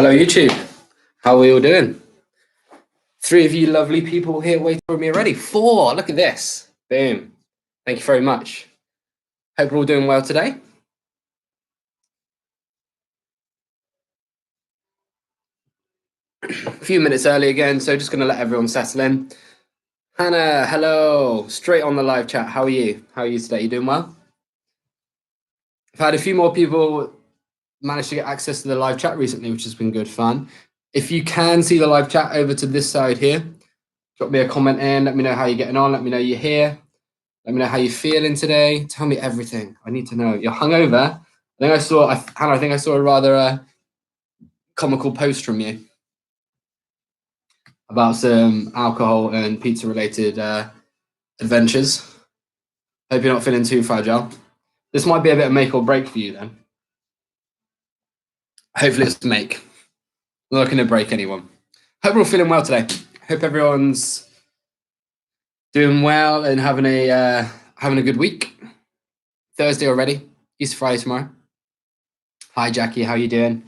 Hello, YouTube. How are we all doing? 3 of you lovely people here waiting for me already. 4. Look at this. Boom. Thank you very much. Hope we're all doing well today. A few minutes early again, so just going to let everyone settle in. Hannah, hello. Straight on the live chat. How are you? How are you today? You doing well? I've had a few more people manage to get access to the live chat recently, which has been good fun. If you can see the live chat over to this side here, drop me a comment in. Let me know how you're getting on. Let me know you're here. Let me know how you're feeling today. Tell me everything. I need to know. You're hungover. Hannah, I think I saw a rather comical post from you about some alcohol and pizza-related adventures. Hope you're not feeling too fragile. This might be a bit of make or break for you then. Hopefully it's make. I'm not looking to break anyone. Hope we're all feeling well today. Hope everyone's doing well and having a good week. Thursday already. Easter Friday tomorrow. Hi Jackie, how you doing?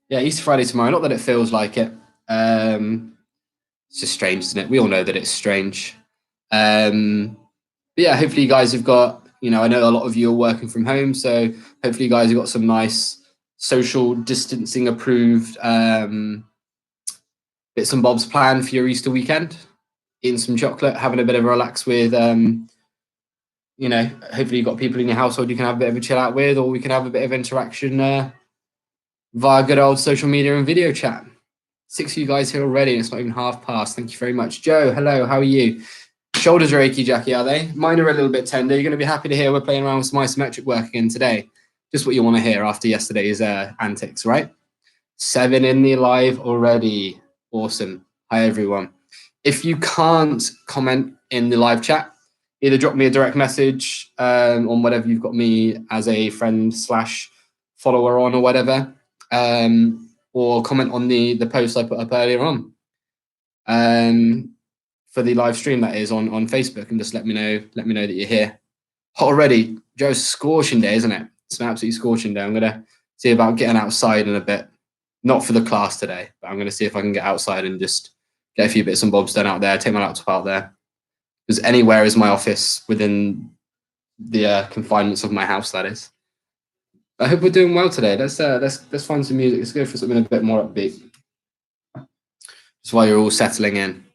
Yeah, Easter Friday tomorrow. Not that it feels like it. It's just strange, isn't it? We all know that it's strange. But yeah, hopefully you guys have got, I know a lot of you are working from home, so hopefully you guys have got some nice social distancing approved bits and bobs planned for your Easter weekend. Eating some chocolate, having a bit of a relax with, hopefully you've got people in your household you can have a bit of a chill out with, or we can have a bit of interaction via good old social media and video chat. 6 of you guys here already, and it's not even half past. Thank you very much. Joe, hello, how are you? Shoulders are achy, Jackie, are they? Mine are a little bit tender. You're going to be happy to hear we're playing around with some isometric work again today. Just what you want to hear after yesterday's antics, right? 7 in the live already. Awesome. Hi, everyone. If you can't comment in the live chat, either drop me a direct message on whatever you've got me as a friend / follower on or whatever, or comment on the post I put up earlier on for the live stream, that is on Facebook, and just let me know that you're here. Hot already. Joe's scorching day, isn't it? It's an absolutely scorching day. I'm gonna see about getting outside in a bit. Not for the class today, but I'm gonna see if I can get outside and just get a few bits and bobs done out there. Take my laptop out there, because anywhere is my office within the confinements of my house. That is. I hope we're doing well today. Let's find some music. Let's go for something a bit more upbeat. Just while you're all settling in.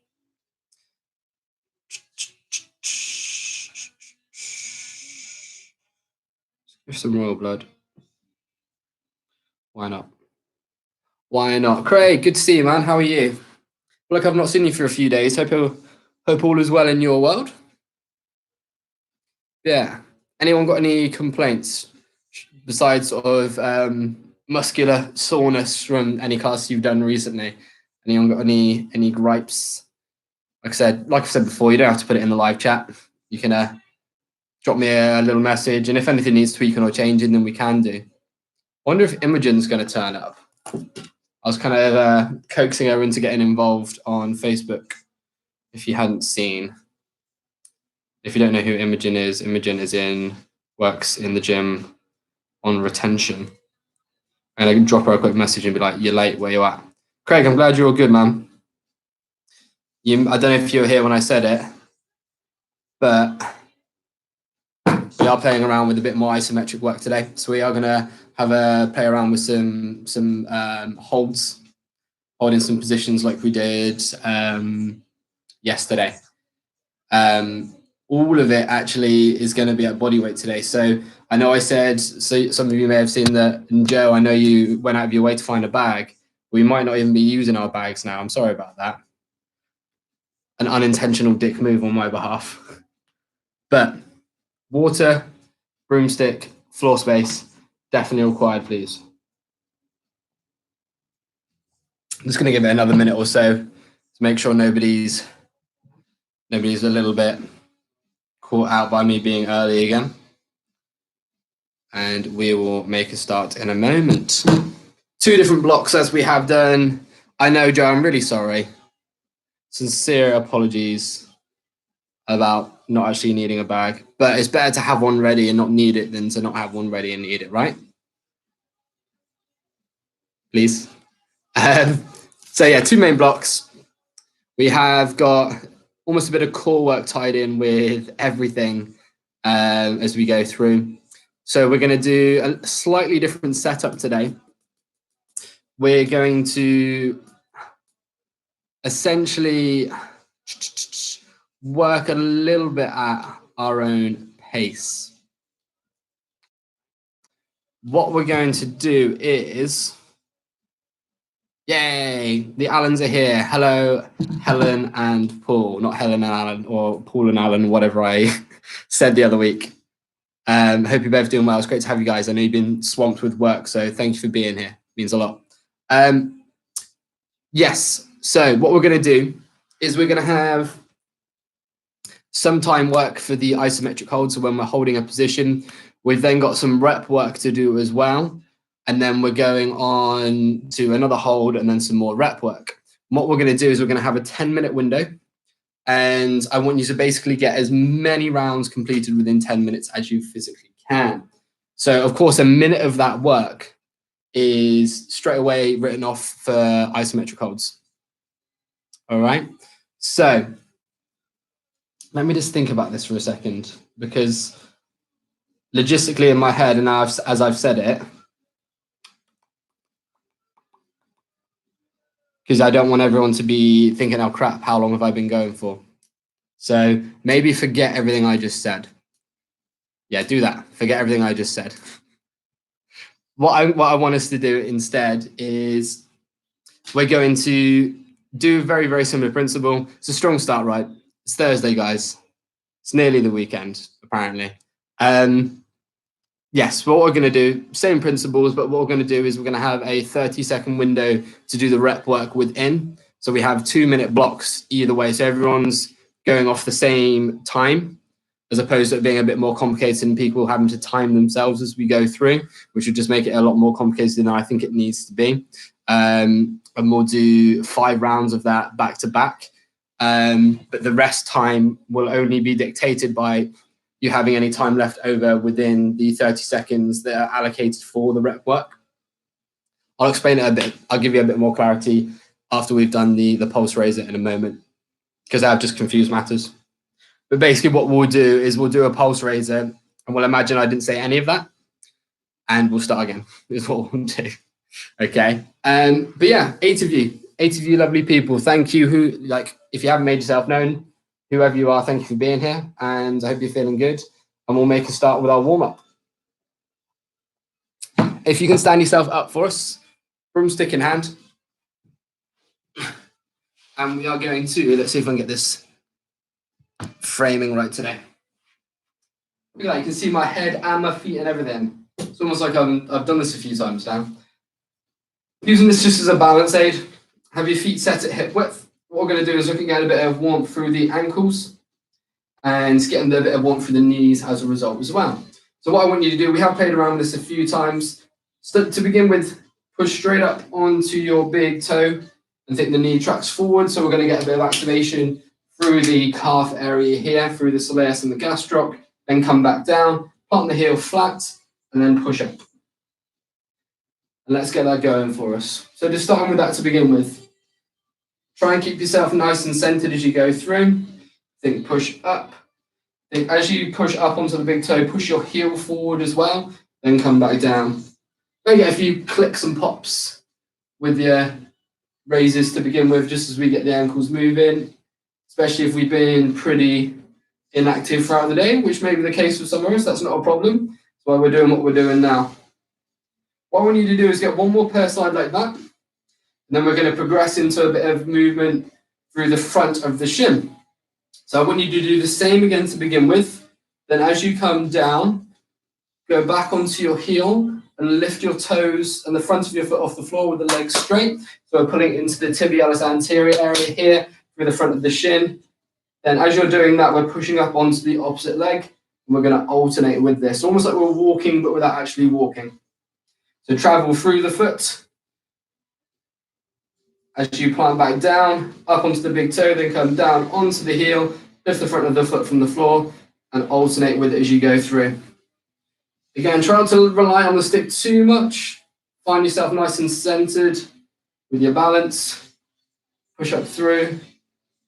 Give some royal blood. Why not? Why not? Craig, good to see you, man. How are you? Look, I've not seen you for a few days. Hope all is well in your world. Yeah. Anyone got any complaints besides sort of muscular soreness from any class you've done recently? Anyone got any gripes? Like I said before, you don't have to put it in the live chat. You can drop me a little message, and if anything needs tweaking or changing, then we can do. I wonder if Imogen's going to turn up. I was kind of coaxing her into getting involved on Facebook. If you hadn't seen, if you don't know who Imogen is works in the gym on retention. And I can drop her a quick message and be like, "You're late. Where you at?" Craig, I'm glad you're all good, man. I don't know if you were here when I said it, but we are playing around with a bit more isometric work today. So we are going to have a play around with some holds, holding some positions like we did yesterday. All of it actually is going to be at body weight today. So I know I said, so some of you may have seen that, and Joe, I know you went out of your way to find a bag. We might not even be using our bags now. I'm sorry about that. An unintentional dick move on my behalf. But water, broomstick, floor space, definitely required, please. I'm just going to give it another minute or so to make sure nobody's a little bit caught out by me being early again. And we will make a start in a moment. 2 different blocks as we have done. I know, Joe, I'm really sorry. Sincere apologies about not actually needing a bag, but it's better to have one ready and not need it than to not have one ready and need it, right? Please. So yeah, 2 main blocks. We have got almost a bit of core work tied in with everything as we go through. So we're going to do a slightly different setup today. We're going to essentially work a little bit at our own pace. What we're going to do is, yay, the Allens are here. Hello, Helen and Paul. Not Helen and Alan, or Paul and Alan, whatever I said the other week. Hope you're both doing well. It's great to have you guys. I know you've been swamped with work, so thank you for being here. It means a lot. Yes, so what we're going to do is we're going to have some time work for the isometric hold. So when we're holding a position, we've then got some rep work to do as well. And then we're going on to another hold and then some more rep work. And what we're going to do is we're going to have a 10-minute window. And I want you to basically get as many rounds completed within 10 minutes as you physically can. So, of course, a minute of that work is straight away written off for isometric holds. All right. So let me just think about this for a second, because logistically in my head, and now as I've said it, because I don't want everyone to be thinking, oh crap, how long have I been going for? So maybe forget everything I just said. Yeah, do that. Forget everything I just said. What I want us to do instead is we're going to do a very, very similar principle. It's a strong start, right? It's Thursday, guys. It's nearly the weekend, apparently. Yes, what we're going to do, same principles, but what we're going to do is we're going to have a 30-second window to do the rep work within. So we have 2-minute blocks either way. So everyone's going off the same time, as opposed to it being a bit more complicated and people having to time themselves as we go through, which would just make it a lot more complicated than I think it needs to be. And we'll do 5 rounds of that back to back. But the rest time will only be dictated by you having any time left over within the 30 seconds that are allocated for the rep work. I'll explain it a bit. I'll give you a bit more clarity after we've done the pulse raiser in a moment, because I've just confused matters. But basically what we'll do is we'll do a pulse raiser and we'll imagine I didn't say any of that and we'll start again is what we'll do. Okay. But yeah, 8 of you lovely people. Thank you. If you haven't made yourself known, whoever you are, thank you for being here, and I hope you're feeling good. And we'll make a start with our warm-up. If you can stand yourself up for us, broomstick in hand. And we are going to, let's see if I can get this framing right today. Look at that, you can see my head and my feet and everything. It's almost like I've done this a few times now. Using this just as a balance aid. Have your feet set at hip width. What we're going to do is looking at a bit of warmth through the ankles and getting a bit of warmth through the knees as a result as well. So what I want you to do, we have played around with this a few times. So to begin with, push straight up onto your big toe and take the knee tracks forward. So we're going to get a bit of activation through the calf area here, through the soleus and the gastroc, then come back down, plant the heel flat, and then push up. And let's get that going for us. So just starting with that to begin with. Try and keep yourself nice and centered as you go through. Think push up. Think as you push up onto the big toe, push your heel forward as well, then come back down. Maybe get a few clicks and pops with your raises to begin with, just as we get the ankles moving, especially if we've been pretty inactive throughout the day, which may be the case for some of us. That's not a problem. That's why we're doing what we're doing now. What I want you to do is get one more pair side like that. And then we're going to progress into a bit of movement through the front of the shin. So I want you to do the same again to begin with. Then as you come down, go back onto your heel and lift your toes and the front of your foot off the floor with the legs straight. So we're pulling into the tibialis anterior area here through the front of the shin. Then as you're doing that, we're pushing up onto the opposite leg. And we're going to alternate with this, almost like we're walking, but without actually walking. So travel through the foot. As you plant back down, up onto the big toe, then come down onto the heel, lift the front of the foot from the floor, and alternate with it as you go through. Again, try not to rely on the stick too much. Find yourself nice and centered with your balance. Push up through,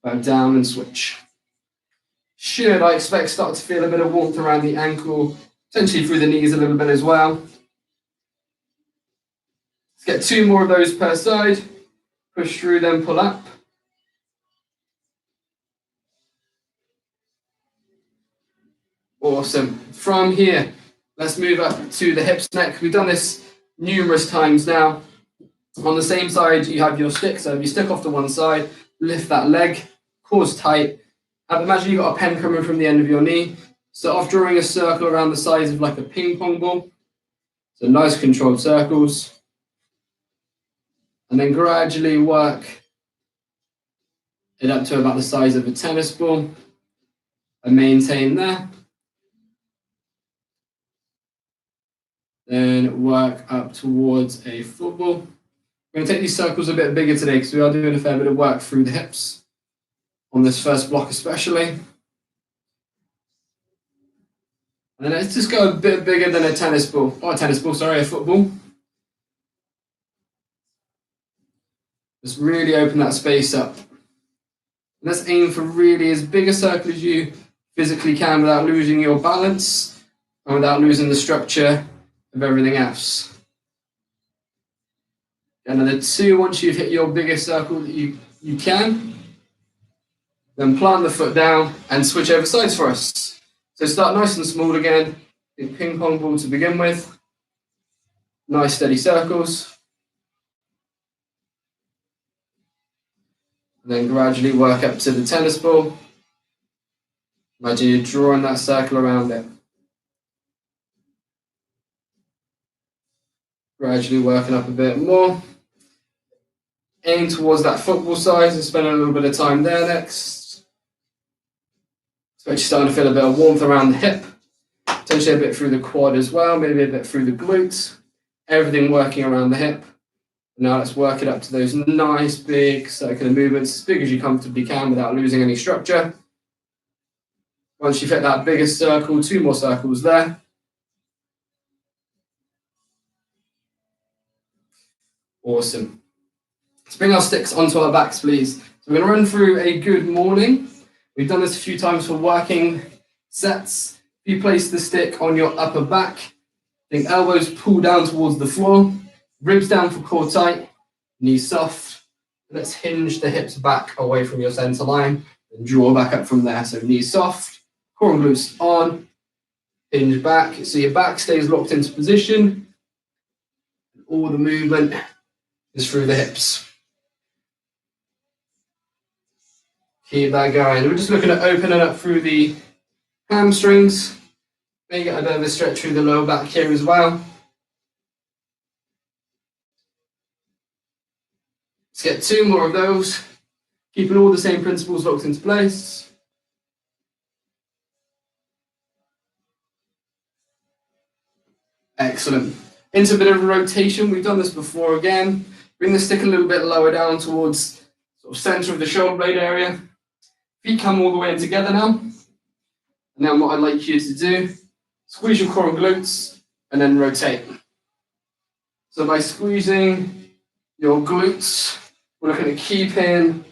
back down and switch. Should, I expect, start to feel a bit of warmth around the ankle, potentially through the knees a little bit as well. Let's get 2 more of those per side. Push through, then pull up. Awesome. From here, let's move up to the hips neck. We've done this numerous times now. On the same side, you have your stick. So if you stick off to one side, lift that leg, cores tight. Imagine you've got a pen coming from the end of your knee. Start off drawing a circle around the size of like a ping pong ball. So nice controlled circles. And then gradually work it up to about the size of a tennis ball. And maintain there. Then work up towards a football. We're going to take these circles a bit bigger today because we are doing a fair bit of work through the hips on this first block especially. And then let's just go a bit bigger than a tennis ball. Oh, a football. Just really open that space up. And let's aim for really as big a circle as you physically can without losing your balance and without losing the structure of everything else. Another 2 once you've hit your biggest circle that you can. Then plant the foot down and switch over sides for us. So start nice and small again. Big ping pong ball to begin with. Nice steady circles. And then gradually work up to the tennis ball. Imagine you're drawing that circle around it. Gradually working up a bit more. Aim towards that football size and spend a little bit of time there next. So you're starting to feel a bit of warmth around the hip. Potentially a bit through the quad as well, maybe a bit through the glutes. Everything working around the hip. Now let's work it up to those nice big circular movements, as big as you comfortably can without losing any structure. Once you've hit that biggest circle, 2 more circles there. Awesome. Let's bring our sticks onto our backs, please. So we're going to run through a good morning. We've done this a few times for working sets. If you place the stick on your upper back, think elbows pull down towards the floor, ribs down for core tight, knees soft. Let's hinge the hips back away from your center line and draw back up from there. So knees soft, core and glutes on, hinge back. So your back stays locked into position. All the movement is through the hips. Keep that going. We're just looking at opening up through the hamstrings. Maybe get a bit of a stretch through the lower back here as well. Let's get 2 more of those. Keeping all the same principles locked into place. Excellent. Into a bit of a rotation. We've done this before again. Bring the stick a little bit lower down towards sort of center of the shoulder blade area. Feet come all the way in together now. And then what I'd like you to do, squeeze your core and glutes and then rotate. So by squeezing your glutes, we're looking at keeping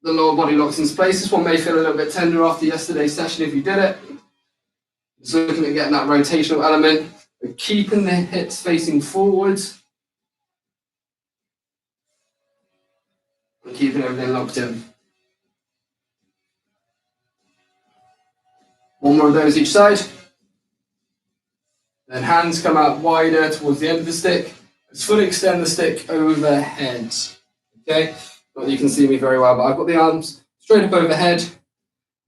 the lower body locked into place. This one may feel a little bit tender after yesterday's session if you did it. So looking at getting that rotational element, but keeping the hips facing forwards. And keeping everything locked in. 1 more of those each side. Then hands come out wider towards the end of the stick. Let's fully extend the stick overhead. Okay, not that you can see me very well, but I've got the arms straight up overhead.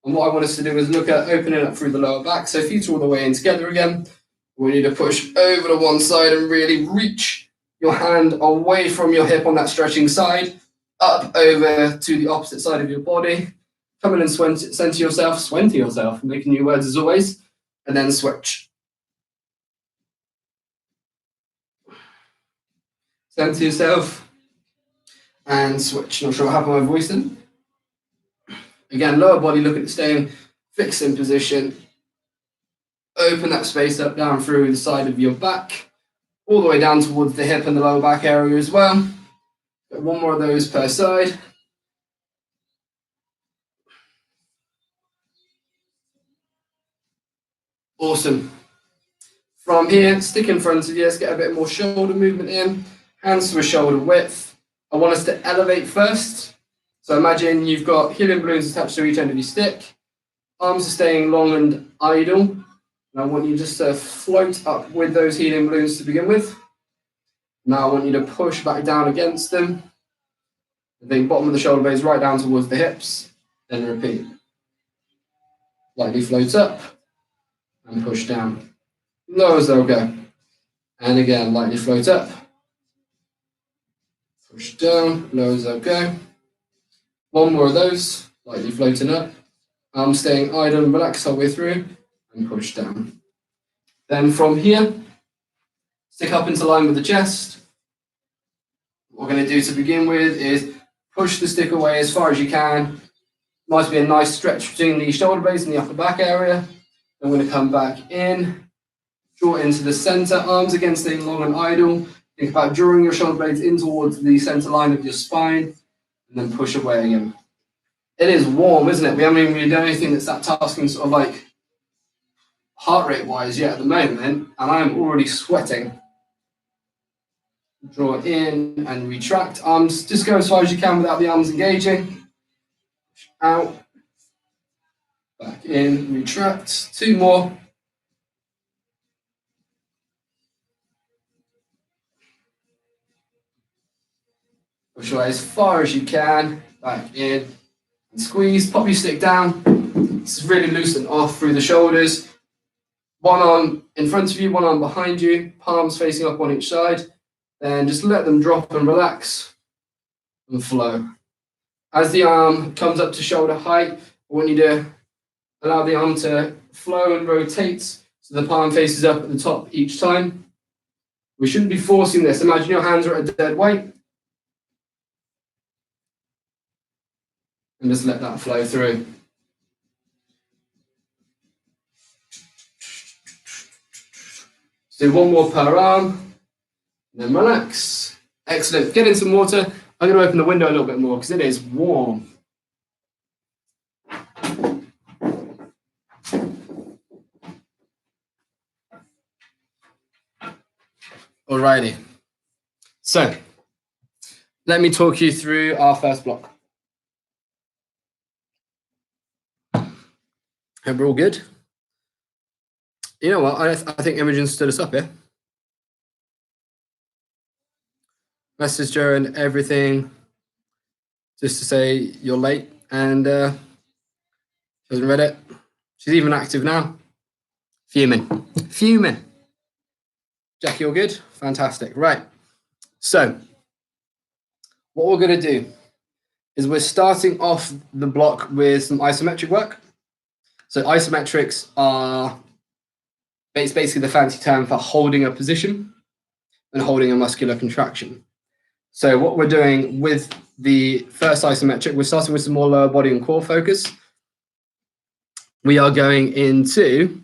And what I want us to do is look at opening up through the lower back. So feet are all the way in together again. We need to push over to one side and really reach your hand away from your hip on that stretching side, up over to the opposite side of your body. Come in and center yourself, making new words as always, and then switch. Center yourself and switch. Not sure what happened with my voice then. Again, lower body, look at staying fixed in position. Open that space up down through the side of your back, all the way down towards the hip and the lower back area as well. Got one more of those per side. Awesome. From here, stick in front of you, let's get a bit more shoulder movement in, hands to a shoulder width. I want us to elevate first. So imagine you've got helium balloons attached to each end of your stick. Arms are staying long and idle. And I want you just to float up with those helium balloons to begin with. Now I want you to push back down against them. The bottom of the shoulder blades right down towards the hips. Then repeat. Lightly float up and push down. Low as they'll go. And again, lightly float up. Push down, low as they'll go. One more of those, lightly floating up. Arms staying idle and relaxed all the way through, and push down. Then from here, stick up into line with the chest. What we're going to do to begin with is push the stick away as far as you can. Might be a nice stretch between the shoulder blades and the upper back area. Then we're going to come back in. Draw into the center, arms again staying long and idle. Think about drawing your shoulder blades in towards the center line of your spine, and then push away again. It is warm, isn't it? We haven't even really done anything that's that tasking sort of like heart rate wise yet at the moment, and I'm already sweating. Draw in and retract. Arms, just go as far as you can without the arms engaging. Push out. Back in, retract. 2 more. Push away as far as you can, back in, and squeeze, pop your stick down. This is really loosen off through the shoulders. One arm in front of you, one arm behind you, palms facing up on each side. Then just let them drop and relax and flow. As the arm comes up to shoulder height, I want you to allow the arm to flow and rotate so the palm faces up at the top each time. We shouldn't be forcing this. Imagine your hands are at a dead weight. And just let that flow through. So do one more per arm, then relax. Excellent. Get in some water. I'm going to open the window a little bit more because it is warm. Alrighty. So let me talk you through our first block. Hope we're all good. You know what? I think Imogen stood us up here. Messaged her and everything just to say you're late, and she hasn't read it. She's even active now. Fuming. Jackie, all good? Fantastic. Right. So what we're going to do is we're starting off the block with some isometric work. So isometrics are basically the fancy term for holding a position and holding a muscular contraction. So what we're doing with the first isometric, we're starting with some more lower body and core focus. We are going into,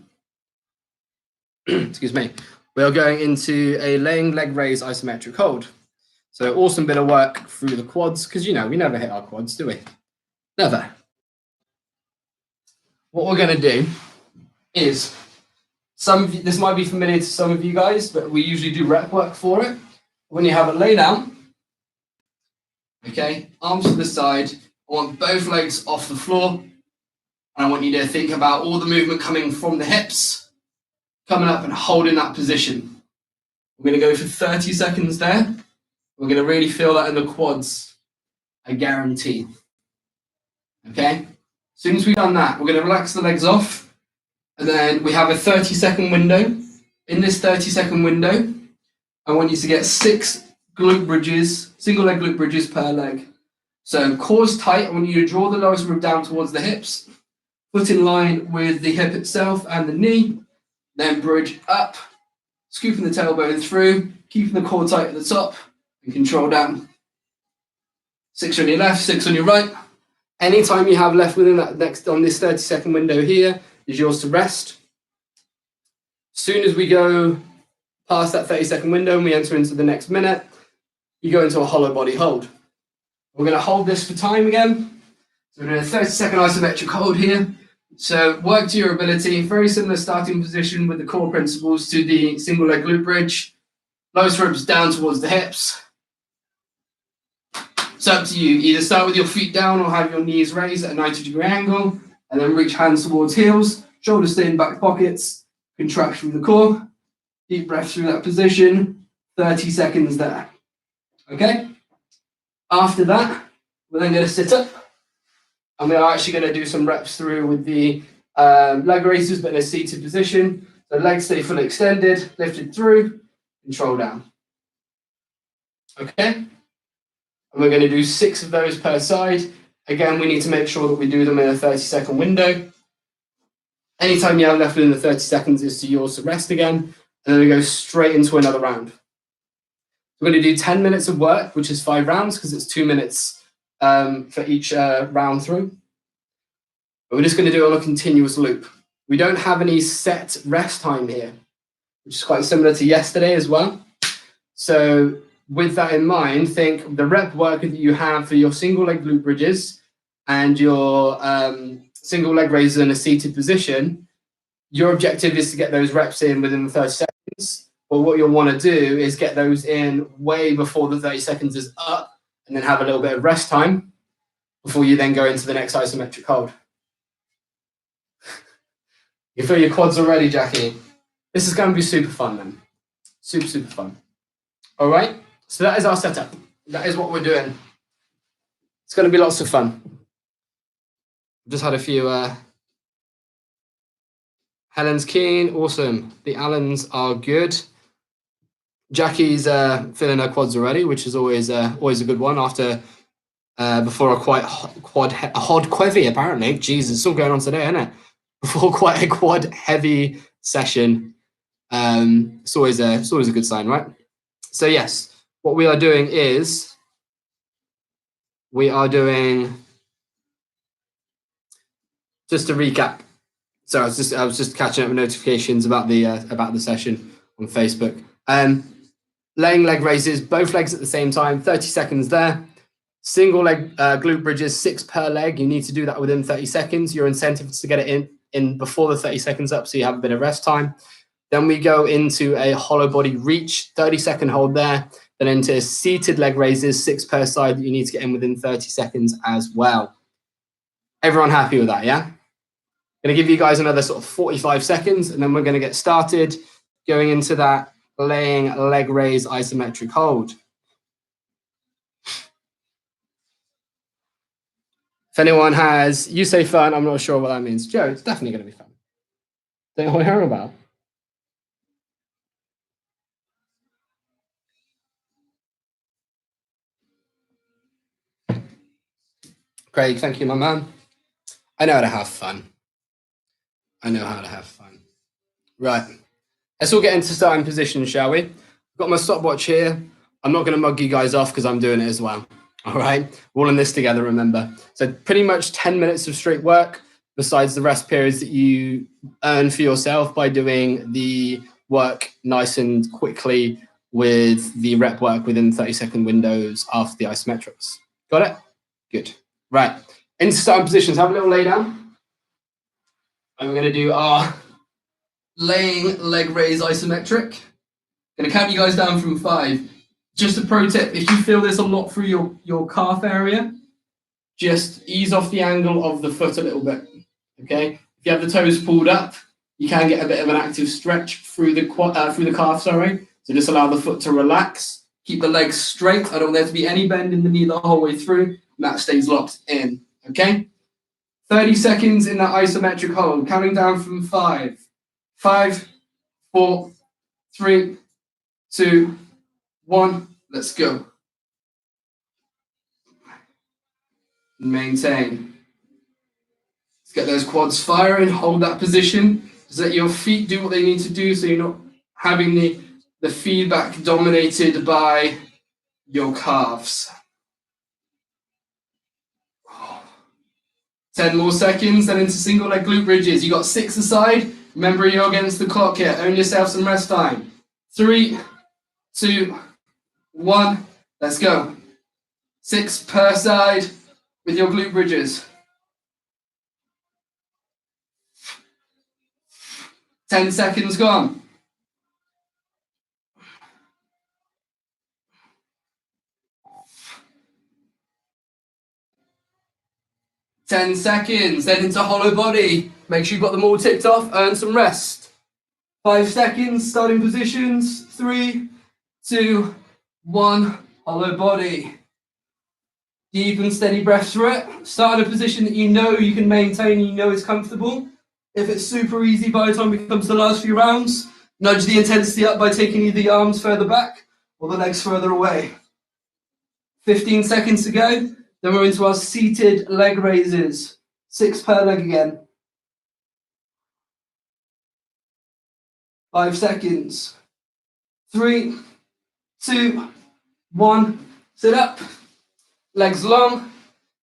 excuse me, we are going into a laying leg raise isometric hold. So awesome bit of work through the quads, because you know, we never hit our quads, do we? Never. What we're going to do is, this might be familiar to some of you guys, but we usually do rep work for it. When you have it lay down, okay, arms to the side, I want both legs off the floor, and I want you to think about all the movement coming from the hips, coming up and holding that position. We're going to go for 30 seconds there. We're going to really feel that in the quads, I guarantee. Okay? As soon as we've done that, we're going to relax the legs off, and then we have a 30-second window. In this 30-second window, I want you to get 6 glute bridges, single leg glute bridges per leg. So core's tight. I want you to draw the lowest rib down towards the hips, foot in line with the hip itself and the knee, then bridge up, scooping the tailbone through, keeping the core tight at the top, and control down. 6 on your left, 6 on your right. Any time you have left within that next on this 30-second window here is yours to rest. As soon as we go past that 30-second window and we enter into the next minute, you go into a hollow body hold. We're going to hold this for time again. So we're doing a 30-second isometric hold here. So work to your ability. Very similar starting position with the core principles to the single leg glute bridge. Lowest ribs down towards the hips. It's up to you. Either start with your feet down or have your knees raised at a 90-degree angle, and then reach hands towards heels. Shoulders stay in back pockets. Contract through the core. Deep breath through that position. 30 seconds there. Okay? After that, we're then going to sit up. And we are actually going to do some reps through with the leg raises, but in a seated position. So legs stay fully extended, lifted through, control down. Okay? And we're going to do 6 of those per side. Again, we need to make sure that we do them in a 30-second window. Anytime you have left within the 30 seconds is to yours to rest again. And then we go straight into another round. We're going to do 10 minutes of work, which is 5 rounds, because it's 2 minutes for each round through. But we're just going to do it on a continuous loop. We don't have any set rest time here, which is quite similar to yesterday as well. So with that in mind, think the rep work that you have for your single leg glute bridges and your single leg raises in a seated position. Your objective is to get those reps in within the 30 seconds. But what you'll want to do is get those in way before the 30 seconds is up, and then have a little bit of rest time before you then go into the next isometric hold. You feel your quads already, Jackie? This is going to be super fun then. Super, super fun. All right, so that is our setup. That is what we're doing. It's going to be lots of fun. I've just had a few... Helen's keen, awesome. The Allens are good. Jackie's feeling her quads already, which is always a good one after before a quite hod quevy apparently. Jesus, it's all going on today, isn't it? Before quite a quad heavy session, it's always a good sign, right? So yes, what we are doing is just to recap. So I was just catching up with notifications about the session on Facebook. Laying leg raises, both legs at the same time, 30 seconds there. Single leg glute bridges, 6 per leg. You need to do that within 30 seconds. Your incentive is to get it in before the 30 seconds up, so you have a bit of rest time. Then we go into a hollow body reach, 30-second hold there. Then into seated leg raises, 6 per side that you need to get in within 30 seconds as well. Everyone happy with that, yeah? Going to give you guys another sort of 45 seconds, and then we're going to get started going into that laying leg raise isometric hold. If anyone has, you say fun, I'm not sure what that means. Joe, it's definitely going to be fun. Don't know what you're about. Craig, thank you, my man. I know how to have fun. I know how to have fun. Right. Let's all get into starting position, shall we? I've got my stopwatch here. I'm not going to mug you guys off because I'm doing it as well. All right. We're all in this together, remember. So pretty much 10 minutes of straight work, besides the rest periods that you earn for yourself by doing the work nice and quickly with the rep work within 30-second windows after the isometrics. Got it? Good. Right. Into starting positions. Have a little lay down. And we're going to do our laying leg raise isometric. Going to count you guys down from 5. Just a pro tip, if you feel this a lot through your calf area, just ease off the angle of the foot a little bit, okay? If you have the toes pulled up, you can get a bit of an active stretch through the calf, sorry. So just allow the foot to relax. Keep the legs straight. I don't want there to be any bend in the knee the whole way through, and that stays locked in, okay? 30 seconds in that isometric hold, counting down from 5. 5, 4, 3, 2, 1. Let's go. Maintain. Let's get those quads firing. Hold that position. Just let your feet do what they need to do so you're not having the feedback dominated by your calves. 10 more seconds, then into single leg glute bridges. You got 6 aside. Remember, you're against the clock here. Earn yourself some rest time. 3, 2, 1. Let's go. 6 per side with your glute bridges. 10 seconds gone. Ten seconds, then into hollow body. Make sure you've got them all ticked off, earn some rest. 5 seconds, starting positions. 3, 2, 1, hollow body. Deep and steady breaths through it. Start in a position that you know you can maintain, you know is comfortable. If it's super easy by the time we come to the last few rounds, nudge the intensity up by taking either the arms further back or the legs further away. 15 seconds to go. Then we're into our seated leg raises. 6 per leg again. 5 seconds. 3, 2, 1. Sit up. Legs long.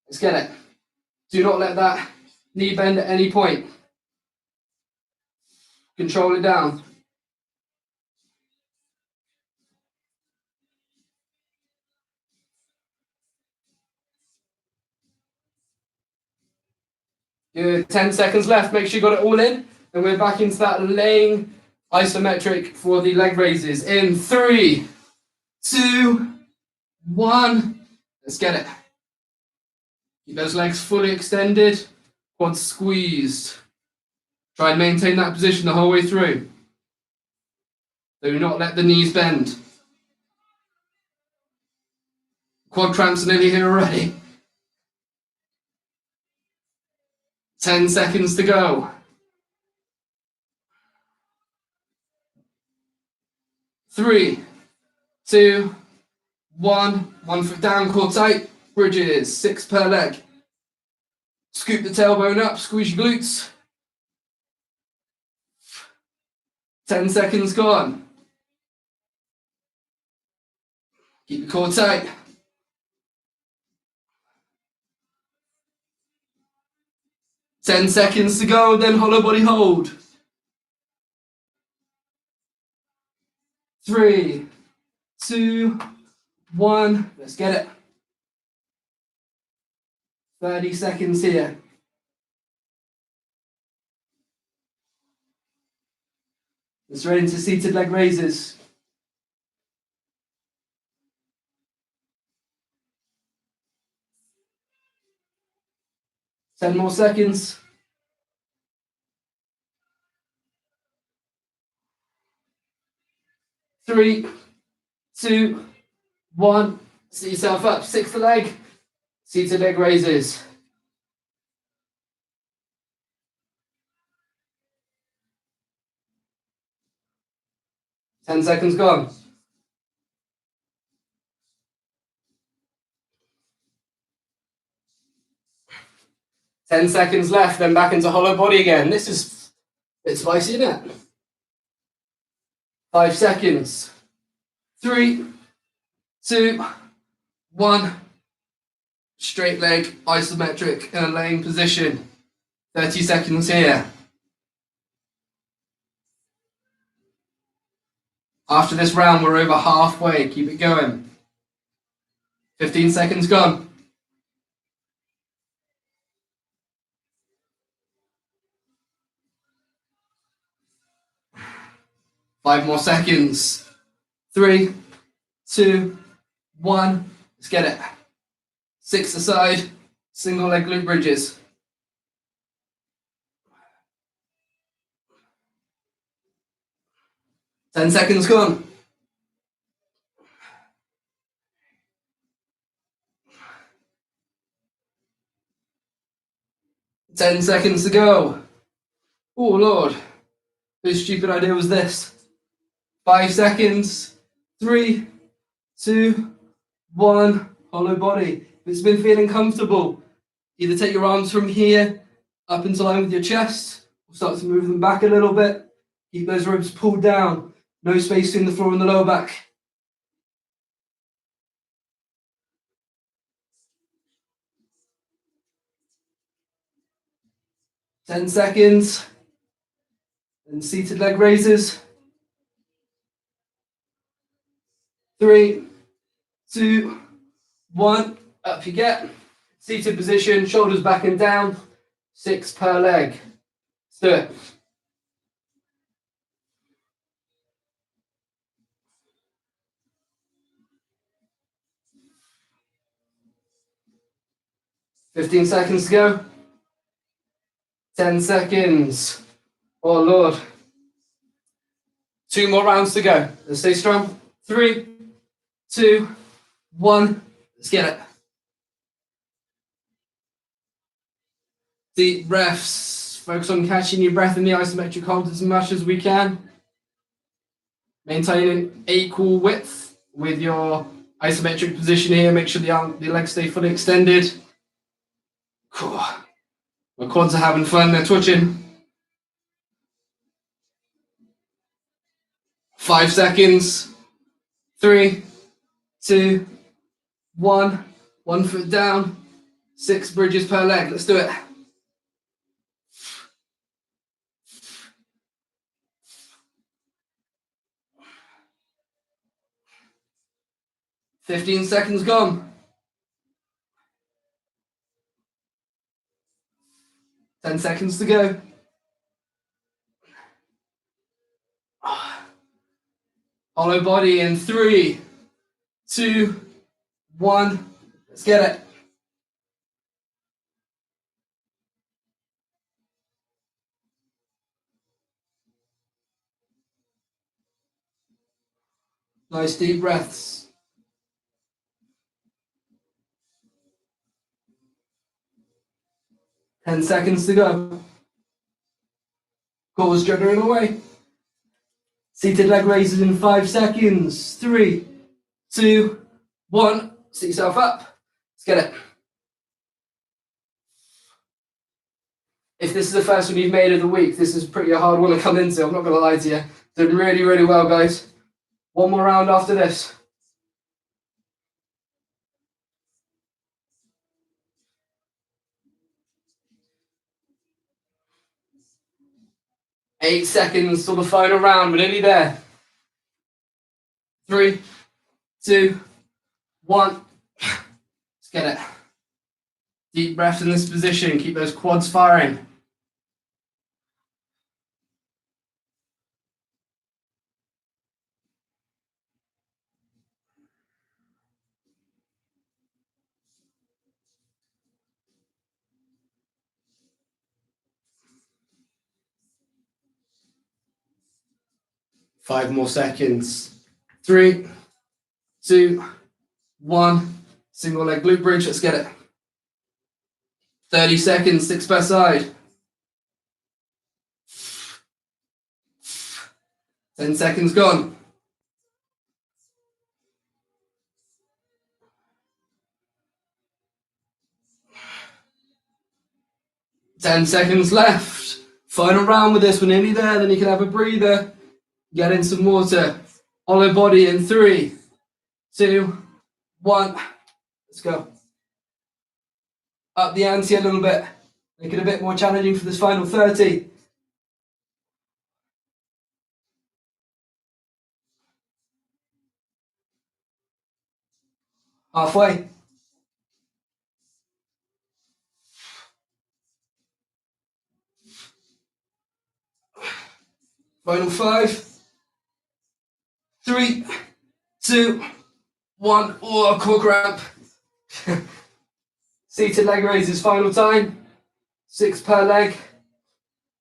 Let's get it. Do not let that knee bend at any point. Control it down. Good. 10 seconds left. Make sure you got it all in. And we're back into that laying isometric for the leg raises. In 3, 2, 1. Let's get it. Keep those legs fully extended. Quads squeezed. Try and maintain that position the whole way through. Do not let the knees bend. Quad cramps are nearly here already. 10 seconds to go. 3, 2, 1. 1 foot down, core tight. Bridges, 6 per leg. Scoop the tailbone up, squeeze your glutes. 10 seconds gone. Keep the core tight. 10 seconds to go, then hollow body hold. 3, 2, 1. Let's get it. 30 seconds here. Let's right into seated leg raises. 10 more seconds. 3, 2, 1. Sit yourself up. 6th leg. Seated leg raises. Ten seconds gone. Ten seconds left, then back into hollow body again. This is a bit spicy, isn't it? 5 seconds. 3, 2, 1. Straight leg, isometric, in a laying position. 30 seconds here. After this round, we're over halfway. Keep it going. 15 seconds gone. 5 more seconds. 3, 2, 1. Let's get it. 6 aside. Single leg glute bridges. Ten seconds gone. 10 seconds to go. Oh, Lord. Whose stupid idea was this? 5 seconds. 3, 2, 1. Hollow body. If it's been feeling comfortable, either take your arms from here up into line with your chest, or start to move them back a little bit. Keep those ribs pulled down. No space between the floor and the lower back. Ten seconds. And seated leg raises. 3, 2, 1. Up you get. Seated position, shoulders back and down. 6 per leg. Let's do it. $15 seconds to go. 10 seconds. Oh, Lord. 2 more rounds to go. Let's stay strong. 3, 2, 1. Let's get it. Deep breaths. Focus on catching your breath in the isometric hold as much as we can. Maintaining equal width with your isometric position here. Make sure the legs stay fully extended. My quads are having fun. They're twitching. 5 seconds. 3, 2, 1. 1 foot down. 6 bridges per leg. Let's do it. $15 seconds gone. 10 seconds to go. Hollow body in 3, 2, 1. Let's get it. Nice deep breaths. Ten seconds to go. Core juggling away. Seated leg raises in 5 seconds. 3, 2, 1. Sit yourself up. Let's get it. If this is the first one you've made of the week, this is pretty a hard one to come into. I'm not going to lie to you. Doing really, really well, guys. 1 more round after this. Eight seconds till the final round. We're nearly there. 3, 2, 1. Let's get it. Deep breath in this position. Keep those quads firing. Five more seconds. 3, 2, 1. Single leg glute bridge. Let's get it. 30 seconds, 6 per side. 10 seconds gone. Ten seconds left. Final round with this. We're nearly there. Then you can have a breather. Get in some water. Hollow body in 3, 2, 1. Let's go. Up the ante a little bit. Make it a bit more challenging for this final 30. Halfway. Final 5, 3, 2, 1. Oh, core cramp. Seated leg raises final time. 6 per leg.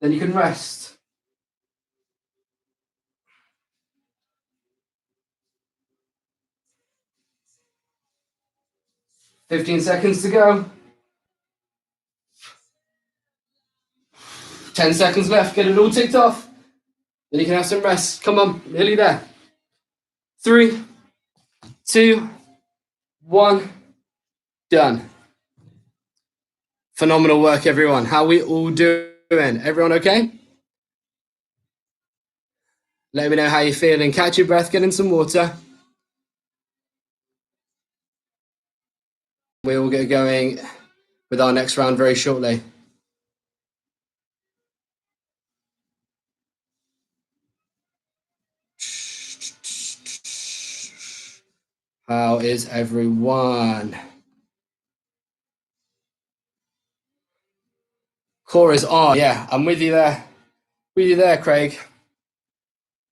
Then you can rest. $15 seconds to go. 10 seconds left. Get it all ticked off. Then you can have some rest. Come on, nearly there. 3, 2, 1. Done. Phenomenal work, everyone. How are we all doing? Everyone okay? Let me know how you're feeling. Catch your breath, get in some water. We will get going with our next round very shortly. How is everyone? Core is on. Yeah, I'm with you there. With you there, Craig.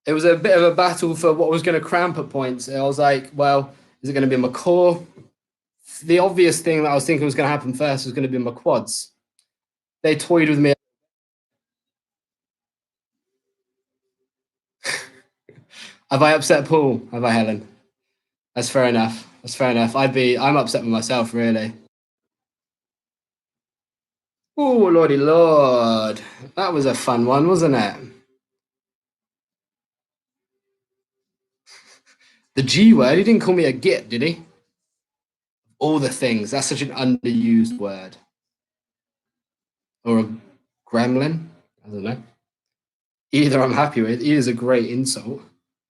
It was a bit of a battle for what was going to cramp at points. I was like, well, is it going to be my core? The obvious thing that I was thinking was going to happen first was going to be my quads. They toyed with me. Have I upset Paul? Have I, Helen? That's fair enough. That's fair enough. I'm upset with myself, really. Oh, lordy lord. That was a fun one, wasn't it? The G word, he didn't call me a git, did he? All the things. That's such an underused word. Or a gremlin? I don't know. Either I'm happy with. Either's a great insult.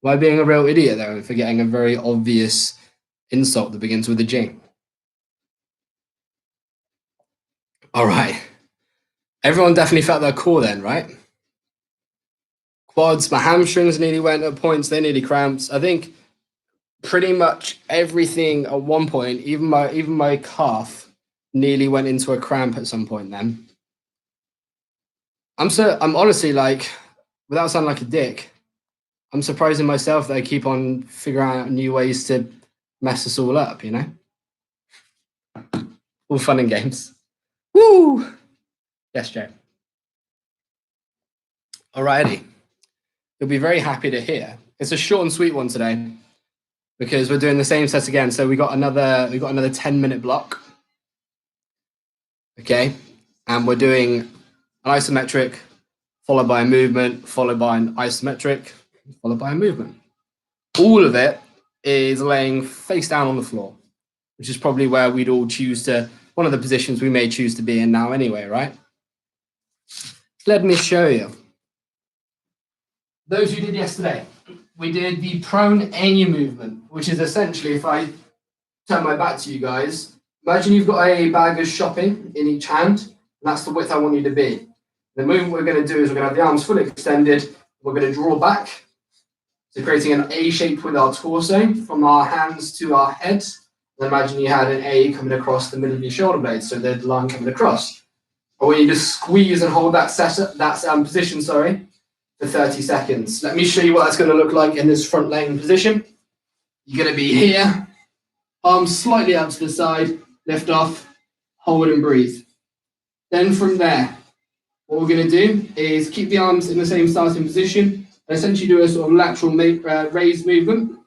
Am I being a real idiot there and forgetting a very obvious insult that begins with a G? All right. Everyone definitely felt their core then, right? Quads, my hamstrings nearly went at points. They nearly cramped. I think pretty much everything at one point, even my calf, nearly went into a cramp at some point. Then I'm honestly like, without sounding like a dick, I'm surprising myself that I keep on figuring out new ways to mess us all up. You know, all fun and games. Woo! Yes, Joe. Alrighty. You'll be very happy to hear. It's a short and sweet one today because we're doing the same set again. So we got another 10-minute block. Okay. And we're doing an isometric, followed by a movement, followed by an isometric, followed by a movement. All of it is laying face down on the floor, which is probably where we'd all choose to, one of the positions we may choose to be in now anyway, right? Let me show you. Those who did yesterday, we did the prone Enya movement, which is essentially, if I turn my back to you guys, imagine you've got a bag of shopping in each hand, and that's the width I want you to be. The movement we're going to do is we're going to have the arms fully extended, we're going to draw back, so creating an A shape with our torso, from our hands to our head. And imagine you had an A coming across the middle of your shoulder blades, so the line coming across. I want you to squeeze and hold that position, for 30 seconds. Let me show you what that's going to look like in this front laying position. You're going to be here, arms slightly out to the side, lift off, hold and breathe. Then from there, what we're going to do is keep the arms in the same starting position and essentially do a sort of lateral raise movement.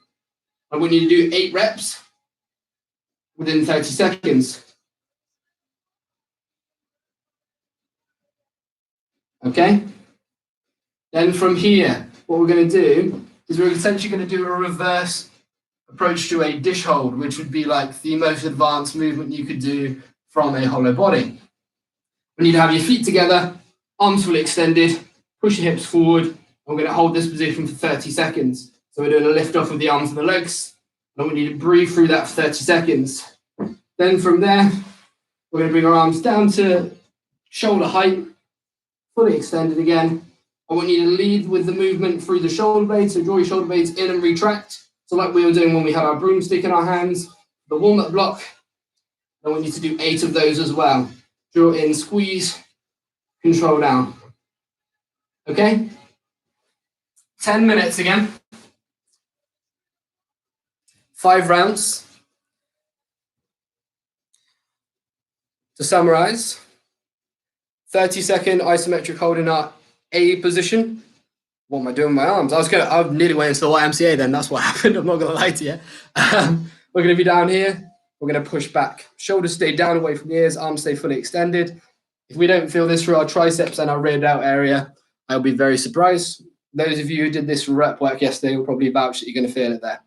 I want you to do 8 reps within 30 seconds. Okay? Then from here, what we're going to do is we're essentially going to do a reverse approach to a dish hold, which would be like the most advanced movement you could do from a hollow body. We need to have your feet together, arms fully extended, push your hips forward. We're going to hold this position for 30 seconds. So we're doing a lift off of the arms and the legs. And we need to breathe through that for 30 seconds. Then from there, we're going to bring our arms down to shoulder height, fully extended again. I want you to lead with the movement through the shoulder blades. So draw your shoulder blades in and retract. So like we were doing when we had our broomstick in our hands, the warm-up block. I want you to do 8 of those as well. Draw in, squeeze, control down. Okay? 10 minutes again. 5 rounds. To summarize, 30-second isometric holding our A position. What am I doing with my arms? I nearly went into the YMCA then. That's what happened. I'm not going to lie to you. We're going to be down here. We're going to push back. Shoulders stay down away from the ears. Arms stay fully extended. If we don't feel this through our triceps and our rear delt area, I'll be very surprised. Those of you who did this rep work yesterday will probably vouch that you're going to feel it there.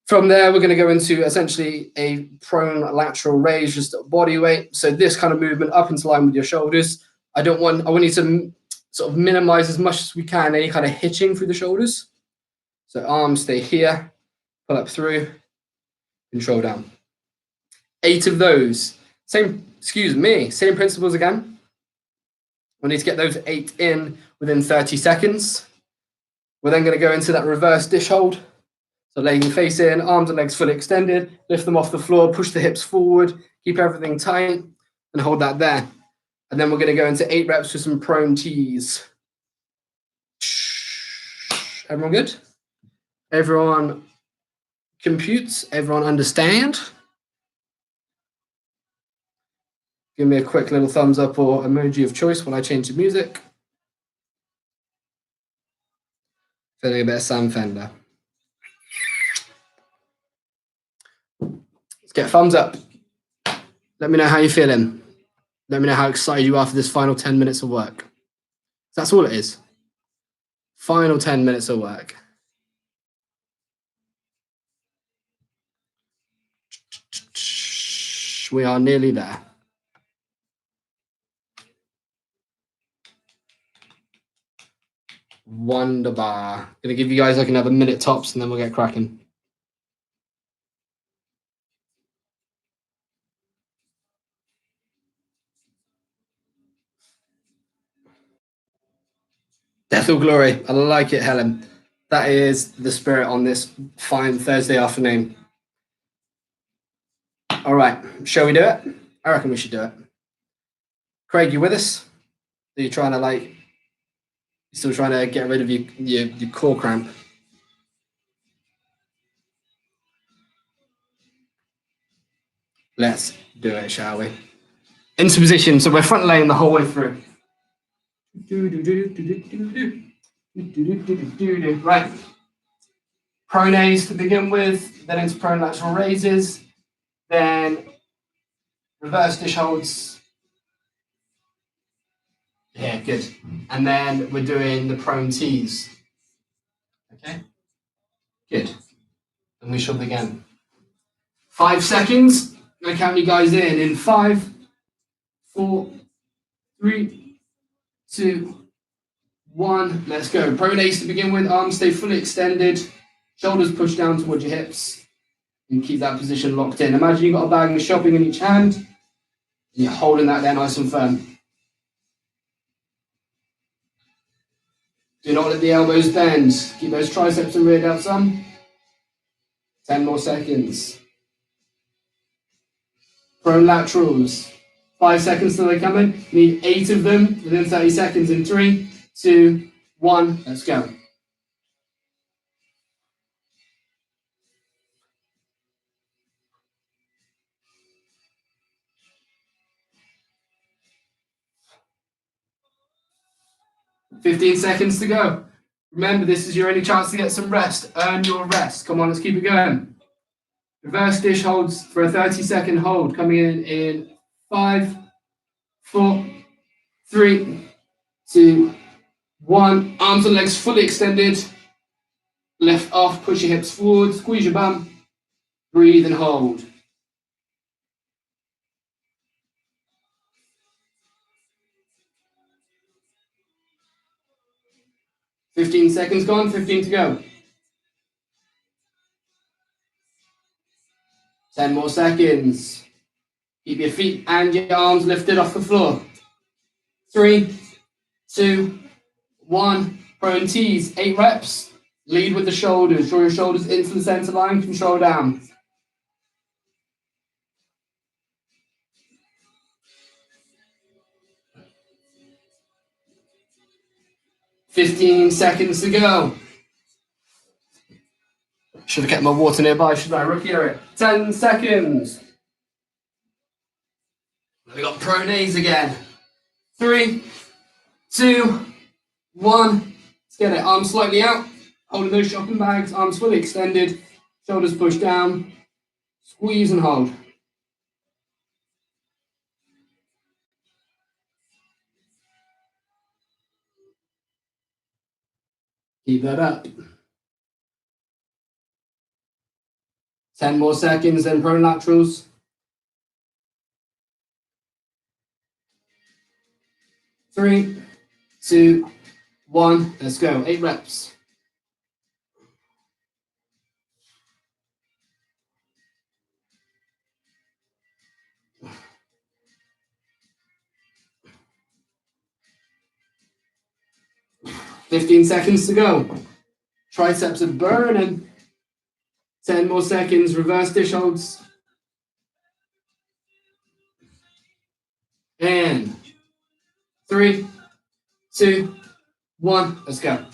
From there, we're going to go into essentially a prone lateral raise, just body weight. So this kind of movement up into line with your shoulders. I want you to sort of minimize as much as we can any kind of hitching through the shoulders. So arms stay here, pull up through, control down. 8 of those. Same principles again. We need to get those 8 in within 30 seconds. We're then going to go into that reverse dish hold. So laying your face in, arms and legs fully extended, lift them off the floor, push the hips forward, keep everything tight, and hold that there. And then we're going to go into 8 reps with some prone tees. Everyone good? Everyone computes? Everyone understand? Give me a quick little thumbs up or emoji of choice when I change the music. Feeling a bit of Sam Fender. Let's get a thumbs up. Let me know how you're feeling. Let me know how excited you are for this final 10 minutes of work. That's all it is. Final 10 minutes of work. We are nearly there. Wonderbar. Gonna give you guys like another minute tops and then we'll get cracking. Death or glory. I like it, Helen. That is the spirit on this fine Thursday afternoon. All right, shall we do it? I reckon we should do it. Craig, you with us? Are you trying to you still trying to get rid of your core cramp? Let's do it, shall we? Into position, so we're front laying the whole way through. Right. Pronates to begin with, then into prone lateral raises, then reverse dish holds. Yeah, good. And then we're doing the prone tees. Okay, good. And we shall begin. 5 seconds. I'm going to count you guys in 5, 4, 3, 2, 1. Let's go. Pronates to begin with. Arms stay fully extended. Shoulders push down towards your hips. And keep that position locked in. Imagine you've got a bag of shopping in each hand. And you're holding that there nice and firm. Do not let the elbows bend. Keep those triceps and rear delts some. 10 more seconds. Prone laterals. 5 seconds till they come in. Need 8 of them within 30 seconds in 3, 2, 1. Let's go. "15 seconds to go. Remember, this is your only chance to get some rest. Earn your rest. Come on, let's keep it going. Reverse dish holds for a 30-second hold. Coming in 5, 4, 3, 2, 1. Arms and legs fully extended. Left off, push your hips forward, squeeze your bum. Breathe and hold. "15 seconds gone, 15 to go. 10 more seconds. Keep your feet and your arms lifted off the floor. 3, 2, 1. Prone tees, 8 reps. Lead with the shoulders. Draw your shoulders into the center line, control down. "15 seconds to go. Should have kept my water nearby, shouldn't I? Rookie error. 10 seconds. We got prone knees again. 3, 2, 1. Let's get it. Arms slightly out. Holding those shopping bags. Arms fully extended. Shoulders pushed down. Squeeze and hold. Keep that up. 10 more seconds, then prone laterals. 3, 2, 1. Let's go. 8 reps. "15 seconds to go. Triceps are burning. 10 more seconds. Reverse dish holds. And 3, 2, 1, let's go.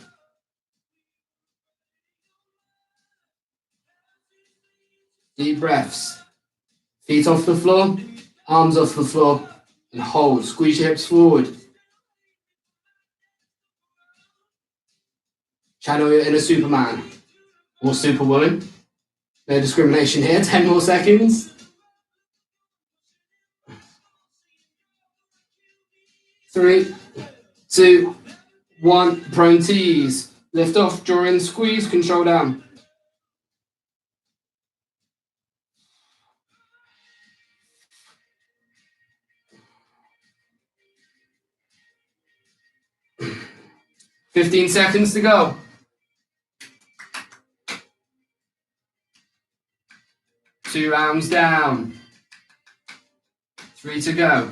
Deep breaths. Feet off the floor, arms off the floor, and hold. Squeeze your hips forward. Channel your inner Superman or Superwoman. No discrimination here. 10 more seconds. 3, 2, 1. Prone tees. Lift off, draw in, squeeze, control down. $15 seconds to go. 2 rounds down. 3 to go.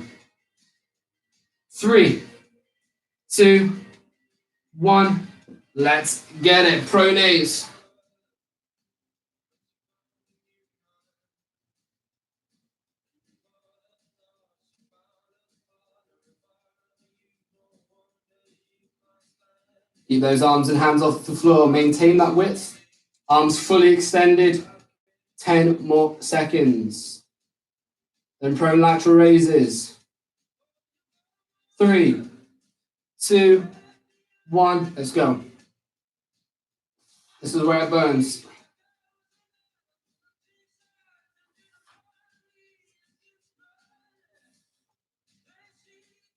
3, 2, 1. Let's get it. Pronates. Keep those arms and hands off the floor. Maintain that width. Arms fully extended. 10 more seconds. Then prone lateral raises. 3, 2, 1. Let's go. This is where it burns.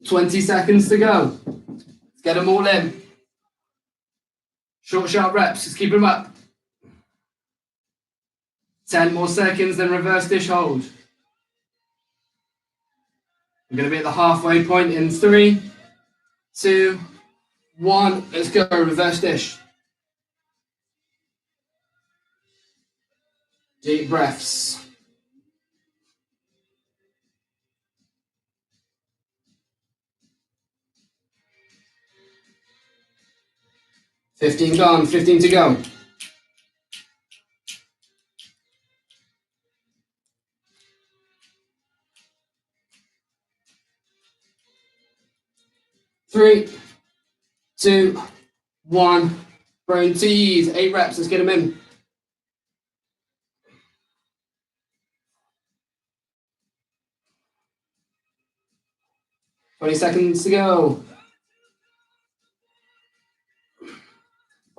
$20 seconds to go. Let's get them all in. Short, sharp reps. Just keep them up. 10 more seconds, then reverse dish hold. We're going to be at the halfway point in 3, 2, 1. Let's go. Reverse dish. Deep breaths. $15 gone. 15 to go. 3, 2, 1. Prone tees. 8 reps. Let's get them in. $20 seconds to go.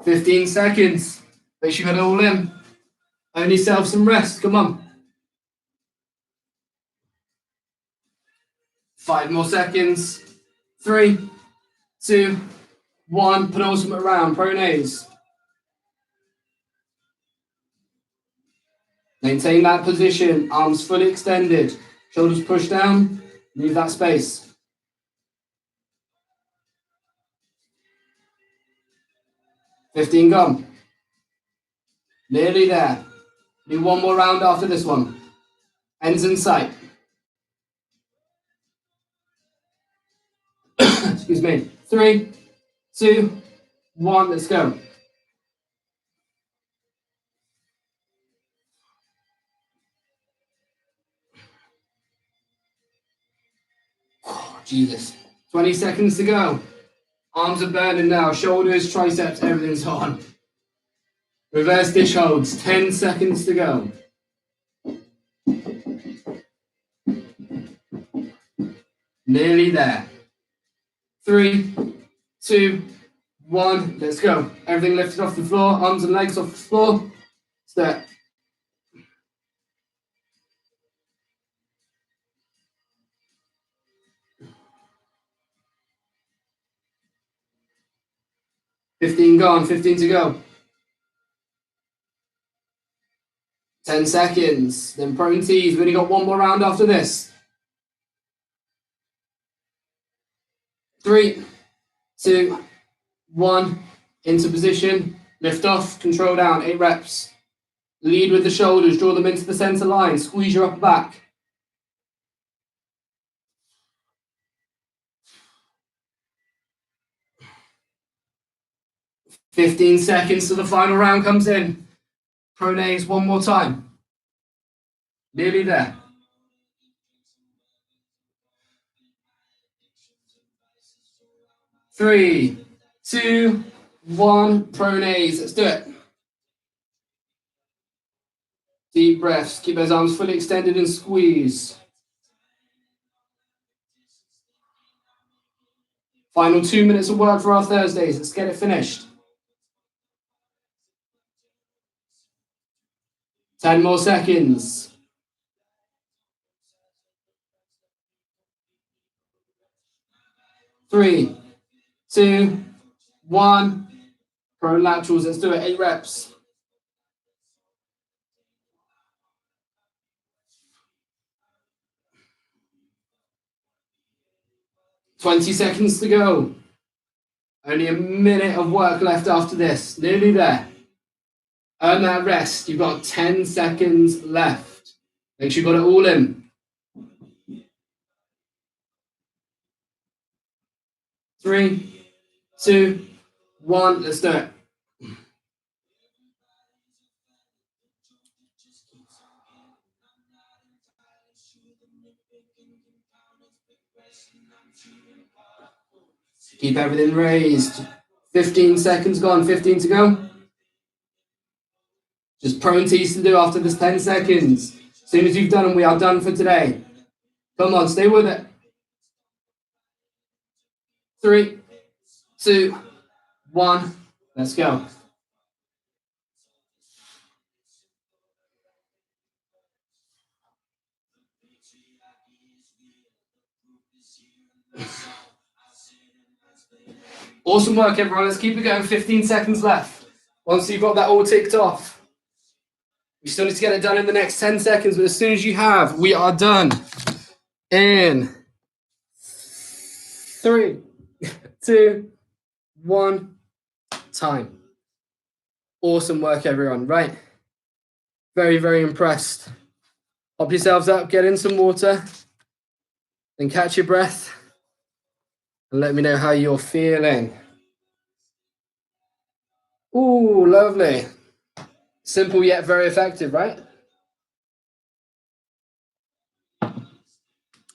15 seconds. Make sure you got it all in. Own yourself some rest. Come on. 5 more seconds. 3, 2, 1. Penultimate round. Pronates. Maintain that position. Arms fully extended. Shoulders pushed down. Leave that space. 15 gone. Nearly there. Do one more round after this one. Ends in sight. Excuse me. 3, 2, 1. Let's go. Oh, Jesus. 20 seconds to go. Arms are burning now. Shoulders, triceps, everything's on. Reverse dish holds. 10 seconds to go. Nearly there. 3, 2, 1. Let's go. Everything lifted off the floor. Arms and legs off the floor. Step. $15 gone. 15 to go. 10 seconds. Then prone tees. We've only got one more round after this. 3, 2, 1. Into position. Lift off. Control down. 8 reps. Lead with the shoulders. Draw them into the center line. Squeeze your upper back. 15 seconds till the final round comes in. Pronates one more time. Nearly there. 3, 2, 1. Pronase. Let's do it. Deep breaths. Keep those arms fully extended and squeeze. Final 2 minutes of work for our Thursdays. Let's get it finished. 10 more seconds. 3, 2, 1. Prone laterals. Let's do it. 8 reps. 20 seconds to go. Only a minute of work left after this. Nearly there. Earn that rest. You've got 10 seconds left. Make sure you got it all in. 3, 2, 1. Let's do it. Keep everything raised. 15 seconds gone. 15 to go. Just prone tees to do after this 10 seconds. As soon as you've done them, we are done for today. Come on, stay with it. 3, 2, 1. Let's go. Awesome work, everyone. Let's keep it going. 15 seconds left. Once you've got that all ticked off, we still need to get it done in the next 10 seconds, but as soon as you have, we are done. In 3, 2, 1, time. Awesome work, everyone. Right. Very, very impressed. Pop yourselves up, get in some water, then catch your breath, and let me know how you're feeling. Ooh, lovely. Simple yet very effective, right?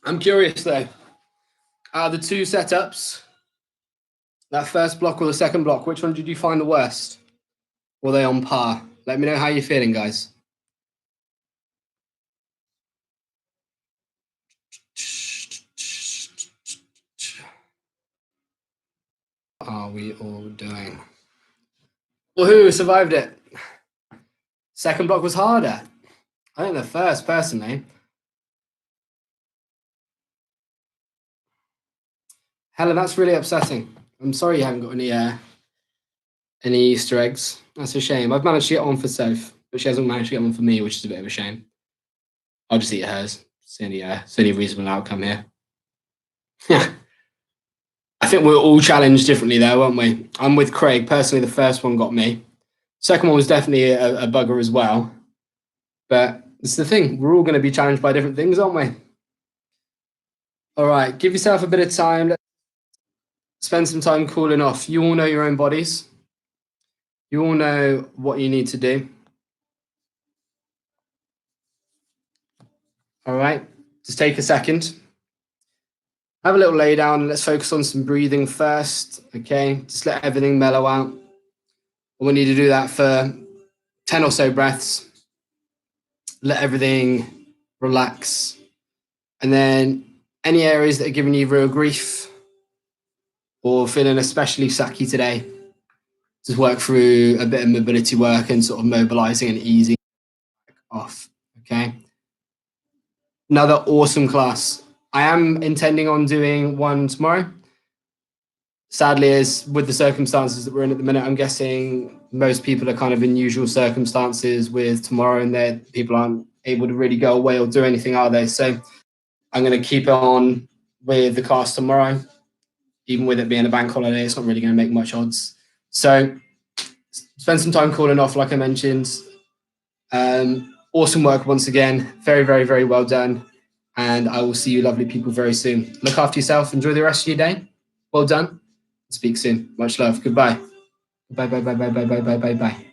I'm curious though, out of the 2 setups, that first block or the second block, which one did you find the worst? Were they on par? Let me know how you're feeling, guys. What are we all doing? Woohoo, survived it. Second block was harder. I think the first, personally. Helen, that's really upsetting. I'm sorry you haven't got any Easter eggs. That's a shame. I've managed to get one for Soph, but she hasn't managed to get one for me, which is a bit of a shame. I'll just eat hers. It's the only reasonable outcome here. Yeah. I think we were all challenged differently there, weren't we? I'm with Craig. Personally, the first one got me. Second one was definitely a bugger as well. But it's the thing. We're all going to be challenged by different things, aren't we? All right. Give yourself a bit of time. Spend some time cooling off. You all know your own bodies. You all know what you need to do. All right. Just take a second. Have a little lay down and let's focus on some breathing first. Okay. Just let everything mellow out. We need to do that for 10 or so breaths. Let everything relax. And then any areas that are giving you real grief or feeling especially sucky today, just work through a bit of mobility work and sort of mobilizing and easing off. Okay. Another awesome class. I am intending on doing one tomorrow. Sadly, as with the circumstances that we're in at the minute, I'm guessing most people are kind of in usual circumstances with tomorrow and that people aren't able to really go away or do anything, are they? So I'm going to keep on with the class tomorrow. Even with it being a bank holiday, it's not really going to make much odds. So spend some time cooling off, like I mentioned. Awesome work once again. Very, very, very well done. And I will see you lovely people very soon. Look after yourself. Enjoy the rest of your day. Well done. Speak soon. Much love. Goodbye. Bye, bye, bye, bye, bye, bye, bye, bye, bye.